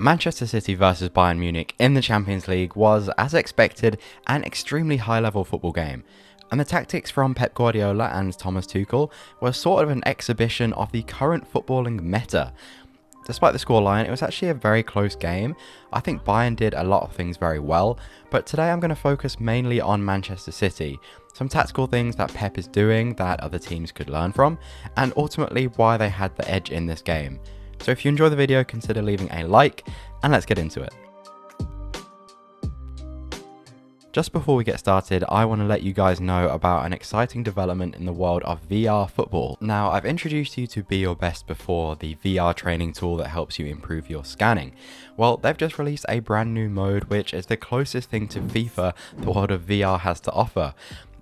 Manchester City versus Bayern Munich in the Champions League was, as expected, an extremely high-level football game, and the tactics from Pep Guardiola and Thomas Tuchel were sort of an exhibition of the current footballing meta. Despite the scoreline, it was actually a very close game. I think Bayern did a lot of things very well, but today I'm going to focus mainly on Manchester City, some tactical things that Pep is doing that other teams could learn from, and ultimately why they had the edge in this game. So if you enjoy the video, consider leaving a like, and let's get into it. Just before we get started, I want to let you guys know about an exciting development in the world of VR football. Now, I've introduced you to Be Your Best before, the VR training tool that helps you improve your scanning. Well, they've just released a brand new mode which is the closest thing to FIFA the world of VR has to offer.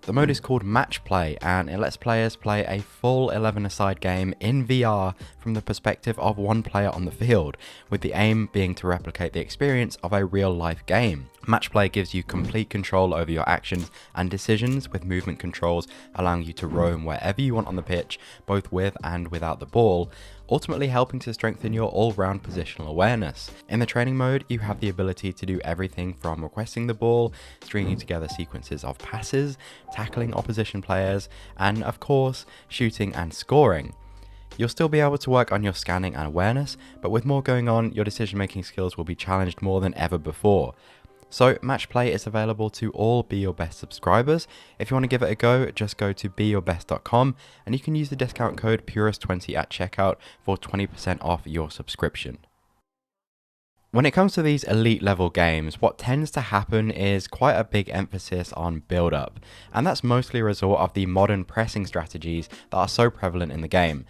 The mode is called Match Play, and it lets players play a full 11-a-side game in VR from the perspective of one player on the field, with the aim being to replicate the experience of a real-life game. Match Play gives you complete control over your actions and decisions, with movement controls allowing you to roam wherever you want on the pitch, both with and without the ball, ultimately helping to strengthen your all-round positional awareness. In the training mode, you have the ability to do everything from requesting the ball, stringing together sequences of passes, tackling opposition players, and of course, shooting and scoring. You'll still be able to work on your scanning and awareness, but with more going on, your decision-making skills will be challenged more than ever before. So Match Play is available to all Be Your Best subscribers. If you want to give it a go, just go to beyourbest.com and you can use the discount code PURIST20 at checkout for 20% off your subscription. When it comes to these elite level games, what tends to happen is quite a big emphasis on build-up, and that's mostly a result of the modern pressing strategies that are so prevalent in the game.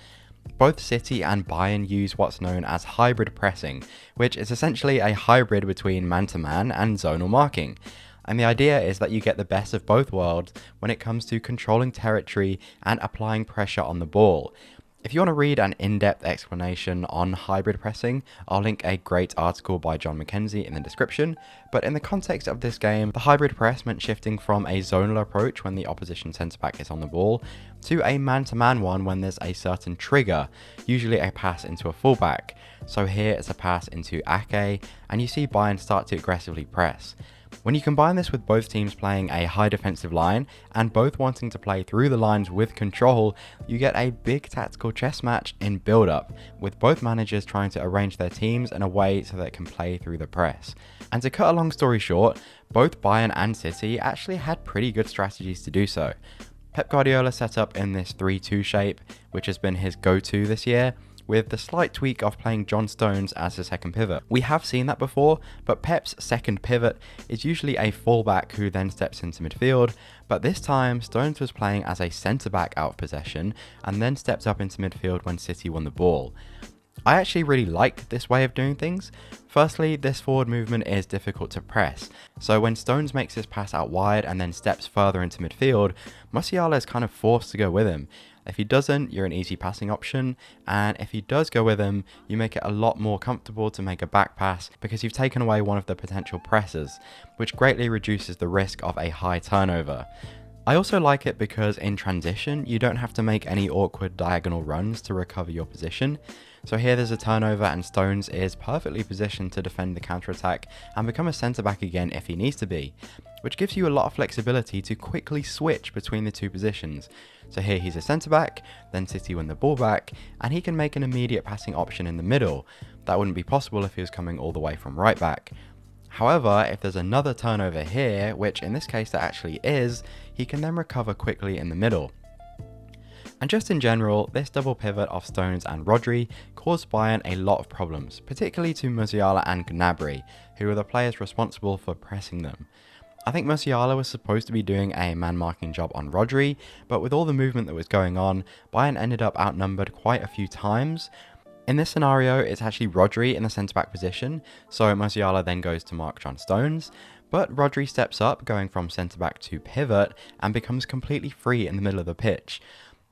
Both City and Bayern use what's known as hybrid pressing, which is essentially a hybrid between man-to-man and zonal marking. And the idea is that you get the best of both worlds when it comes to controlling territory and applying pressure on the ball. If you want to read an in-depth explanation on hybrid pressing, I'll link a great article by John McKenzie in the description, but in the context of this game, the hybrid press meant shifting from a zonal approach when the opposition centre-back is on the ball, to a man-to-man one when there's a certain trigger, usually a pass into a fullback. So here it's a pass into Ake, and you see Bayern start to aggressively press. When you combine this with both teams playing a high defensive line and both wanting to play through the lines with control, you get a big tactical chess match in build-up, with both managers trying to arrange their teams in a way so that it can play through the press. And to cut a long story short, both Bayern and City actually had pretty good strategies to do so. Pep Guardiola set up in this 3-2 shape, which has been his go-to this year, with the slight tweak of playing John Stones as the second pivot. We have seen that before, but Pep's second pivot is usually a fullback who then steps into midfield, but this time Stones was playing as a centre-back out of possession and then stepped up into midfield when City won the ball. I actually really like this way of doing things. Firstly, this forward movement is difficult to press, so when Stones makes his pass out wide and then steps further into midfield, Musiala is kind of forced to go with him. If he doesn't, you're an easy passing option, and if he does go with him, you make it a lot more comfortable to make a back pass because you've taken away one of the potential pressers, which greatly reduces the risk of a high turnover. I also like it because in transition, you don't have to make any awkward diagonal runs to recover your position. So here there's a turnover and Stones is perfectly positioned to defend the counter-attack and become a centre-back again if he needs to be, which gives you a lot of flexibility to quickly switch between the two positions. So here he's a centre-back, then City win the ball back, and he can make an immediate passing option in the middle. That wouldn't be possible if he was coming all the way from right back. However, if there's another turnover here, which in this case there actually is, he can then recover quickly in the middle. And just in general, this double pivot of Stones and Rodri caused Bayern a lot of problems, particularly to Musiala and Gnabry, who are the players responsible for pressing them. I think Musiala was supposed to be doing a man-marking job on Rodri, but with all the movement that was going on, Bayern ended up outnumbered quite a few times. In this scenario, it's actually Rodri in the centre-back position, so Musiala then goes to mark John Stones, but Rodri steps up, going from centre-back to pivot, and becomes completely free in the middle of the pitch.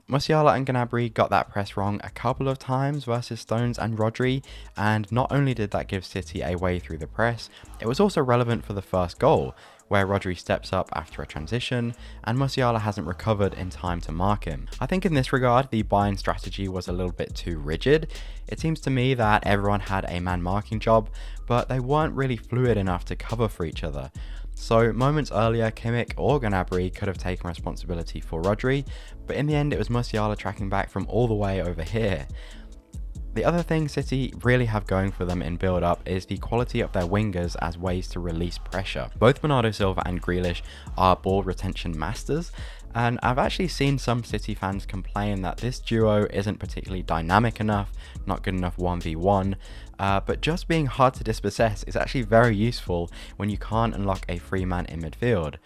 Musiala and Gnabry got that press wrong a couple of times versus Stones and Rodri, and not only did that give City a way through the press, it was also relevant for the first goal, where Rodri steps up after a transition, and Musiala hasn't recovered in time to mark him. I think in this regard, the Bayern strategy was a little bit too rigid. It seems to me that everyone had a man marking job, but they weren't really fluid enough to cover for each other. So moments earlier, Kimmich or Gnabry could have taken responsibility for Rodri, but in the end it was Musiala tracking back from all the way over here. The other thing City really have going for them in build-up is the quality of their wingers as ways to release pressure. Both Bernardo Silva and Grealish are ball retention masters, and I've actually seen some City fans complain that this duo isn't particularly dynamic enough, not good enough 1v1, but just being hard to dispossess is actually very useful when you can't unlock a free man in midfield.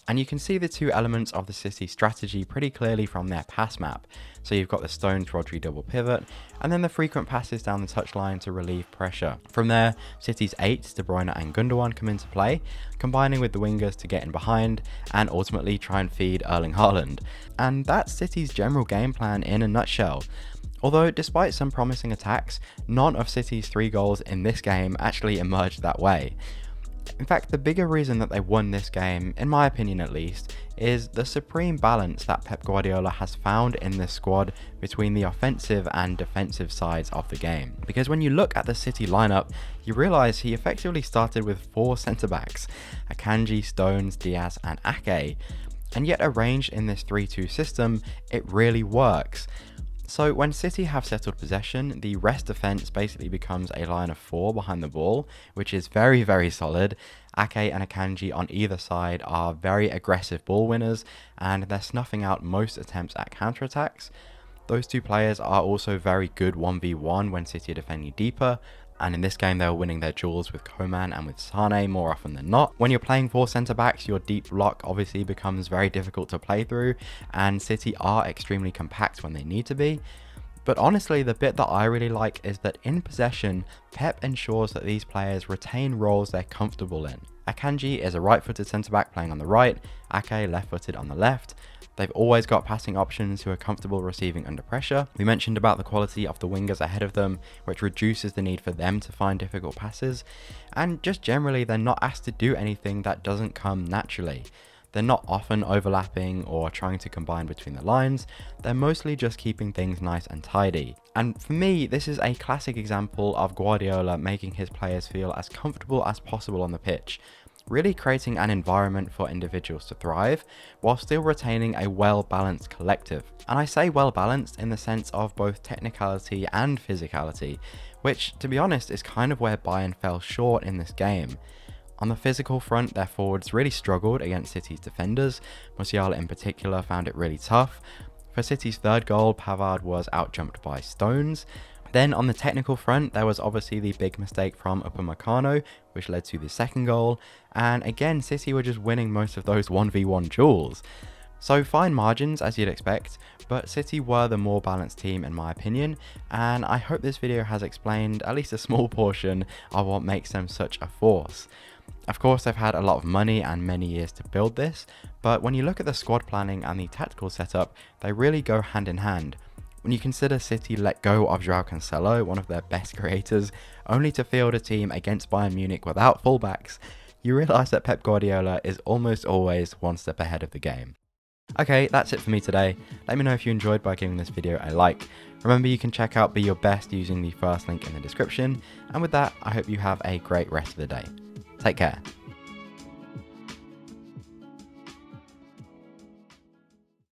And you can see the two elements of the City strategy pretty clearly from their pass map. So you've got the Stones Rodri double pivot, and then the frequent passes down the touchline to relieve pressure. From there, City's 8s, De Bruyne and Gundogan come into play, combining with the wingers to get in behind and ultimately try and feed Erling Haaland. And that's City's general game plan in a nutshell. Although despite some promising attacks, none of City's 3 goals in this game actually emerged that way. In fact, the bigger reason that they won this game, in my opinion at least, is the supreme balance that Pep Guardiola has found in this squad between the offensive and defensive sides of the game. Because when you look at the City lineup, you realise he effectively started with 4 centre-backs, Akanji, Stones, Diaz and Ake, and yet arranged in this 3-2 system, it really works. So when City have settled possession, the rest defence basically becomes a line of 4 behind the ball, which is very, very solid. Ake and Akanji on either side are very aggressive ball winners, and they're snuffing out most attempts at counterattacks. Those 2 players are also very good 1v1 when City are defending deeper, and in this game they were winning their duels with Coman and with Sane more often than not. When you're playing 4 centre-backs, your deep block obviously becomes very difficult to play through, and City are extremely compact when they need to be. But honestly, the bit that I really like is that in possession, Pep ensures that these players retain roles they're comfortable in. Akanji is a right-footed centre-back playing on the right, Ake left-footed on the left. They've always got passing options who are comfortable receiving under pressure. We mentioned about the quality of the wingers ahead of them, which reduces the need for them to find difficult passes. And just generally, they're not asked to do anything that doesn't come naturally. They're not often overlapping or trying to combine between the lines. They're mostly just keeping things nice and tidy. And for me, this is a classic example of Guardiola making his players feel as comfortable as possible on the pitch, really creating an environment for individuals to thrive, while still retaining a well-balanced collective. And I say well-balanced in the sense of both technicality and physicality, which, to be honest, is kind of where Bayern fell short in this game. On the physical front, their forwards really struggled against City's defenders. Musiala in particular found it really tough. For City's 3rd goal, Pavard was outjumped by Stones. Then on the technical front, there was obviously the big mistake from Upamecano, which led to the 2nd goal, and again City were just winning most of those 1v1 duels. So fine margins as you'd expect, but City were the more balanced team in my opinion, and I hope this video has explained at least a small portion of what makes them such a force. Of course, they've had a lot of money and many years to build this, but when you look at the squad planning and the tactical setup, they really go hand in hand. When you consider City let go of Joao Cancelo, one of their best creators, only to field a team against Bayern Munich without fullbacks, you realise that Pep Guardiola is almost always one step ahead of the game. Okay, that's it for me today. Let me know if you enjoyed by giving this video a like. Remember, you can check out Be Your Best using the first link in the description, and with that, I hope you have a great rest of the day. Take care.